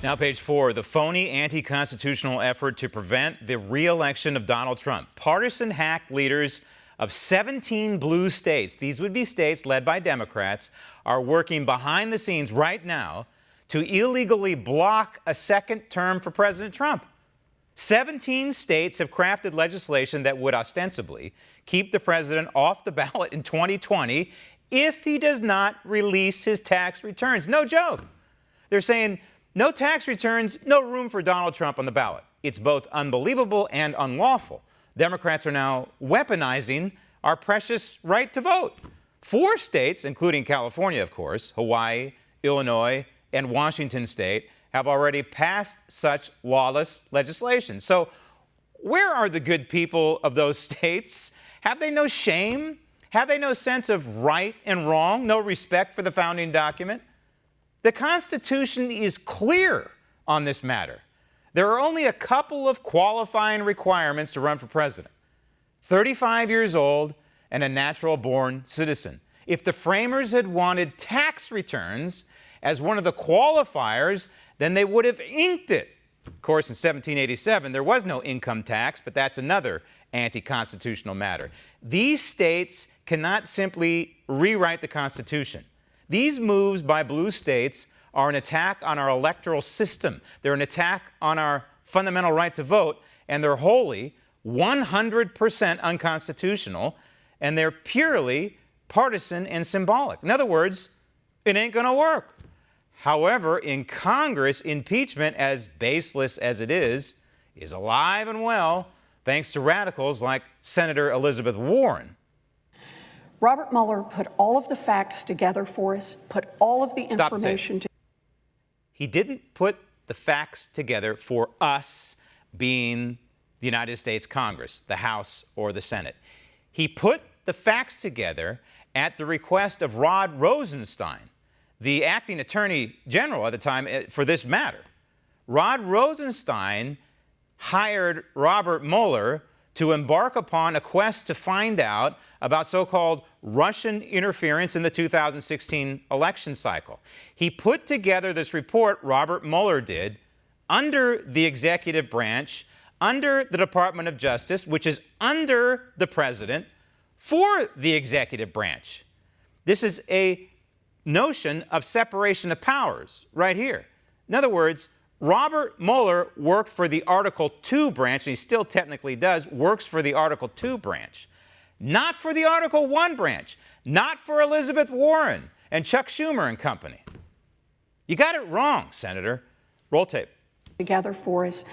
Now, page 4, the phony anti-constitutional effort to prevent the re-election of Donald Trump. Partisan hack leaders of 17 blue states, these would be states led by Democrats, are working behind the scenes right now to illegally block a second term for President Trump. 17 states have crafted legislation that would ostensibly keep the president off the ballot in 2020 if he does not release his tax returns. No joke. They're saying, no tax returns, no room for Donald Trump on the ballot. It's both unbelievable and unlawful. Democrats are now weaponizing our precious right to vote. 4 states, including California, of course, Hawaii, Illinois, and Washington State, have already passed such lawless legislation. So where are the good people of those states? Have they no shame? Have they no sense of right and wrong, no respect for the founding document? The Constitution is clear on this matter. There are only a couple of qualifying requirements to run for president: 35 years old and a natural-born citizen. If the framers had wanted tax returns as one of the qualifiers, then they would have inked it. Of course, in 1787, there was no income tax, but that's another anti-constitutional matter. These states cannot simply rewrite the Constitution. These moves by blue states are an attack on our electoral system. They're an attack on our fundamental right to vote, and they're wholly 100% unconstitutional, and they're purely partisan and symbolic. In other words, it ain't going to work. However, in Congress, impeachment, as baseless as it is alive and well, thanks to radicals like Senator Elizabeth Warren. Robert Mueller put all of the facts together for us, put all of the information together. He didn't put the facts together for us, being the United States Congress, the House or the Senate. He put the facts together at the request of Rod Rosenstein, the acting attorney general at the time for this matter. Rod Rosenstein hired Robert Mueller to embark upon a quest to find out about so-called Russian interference in the 2016 election cycle. He put together this report, Robert Mueller did, under the executive branch, under the Department of Justice, which is under the president, for the executive branch. This is a notion of separation of powers right here. In other words, Robert Mueller worked for the Article 2 branch, and he still technically does, works for the Article 2 branch, not for the Article 1 branch, not for Elizabeth Warren and Chuck Schumer and company. You got it wrong, Senator. Roll tape. Together for us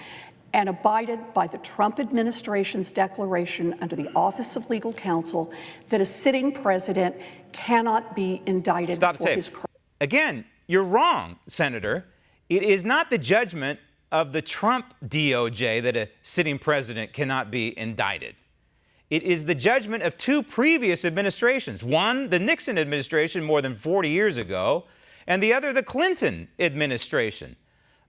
and abided by the Trump administration's declaration under the Office of Legal Counsel that a sitting president cannot be indicted for his crime. Again, you're wrong, Senator. It is not the judgment of the Trump DOJ that a sitting president cannot be indicted. It is the judgment of 2 previous administrations. One, the Nixon administration more than 40 years ago, and the other, the Clinton administration.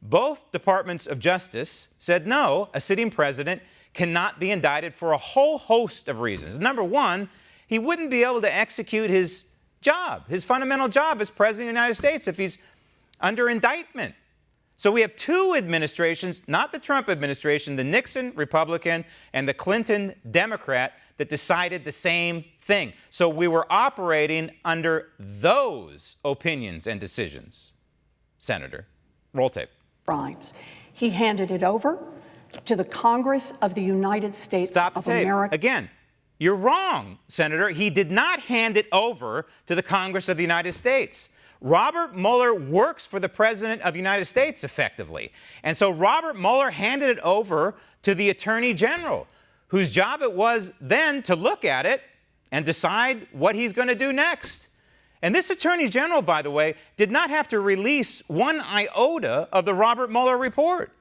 Both Departments of Justice said no, a sitting president cannot be indicted for a whole host of reasons. Number one, he wouldn't be able to execute his job, his fundamental job as President of the United States if he's under indictment. So we have 2 administrations, not the Trump administration, the Nixon Republican and the Clinton Democrat, that decided the same thing. So we were operating under those opinions and decisions. Senator, roll tape. Crimes. He handed it over to the Congress of the United States of America. Again, you're wrong, Senator. He did not hand it over to the Congress of the United States. Robert Mueller works for the President of the United States, effectively. And so Robert Mueller handed it over to the Attorney General, whose job it was then to look at it and decide what he's going to do next. And this Attorney General, by the way, did not have to release one iota of the Robert Mueller report.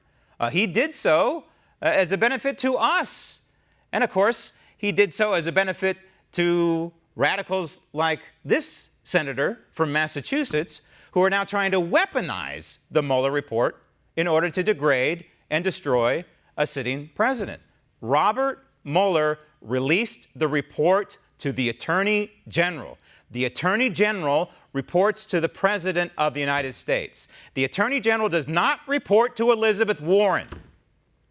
He did so as a benefit to us. And of course, he did so as a benefit to radicals like this senator from Massachusetts, who are now trying to weaponize the Mueller report in order to degrade and destroy a sitting president. Robert Mueller released the report to the Attorney General. The Attorney General reports to the President of the United States. The Attorney General does not report to Elizabeth Warren.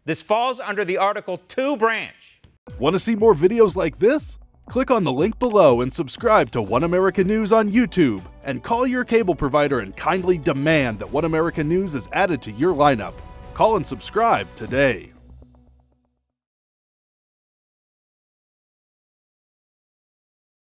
This falls under the Article 2 branch. Want to see more videos like this? Click on the link below and subscribe to One American News on YouTube, and call your cable provider and kindly demand that One American News is added to your lineup. Call and subscribe today.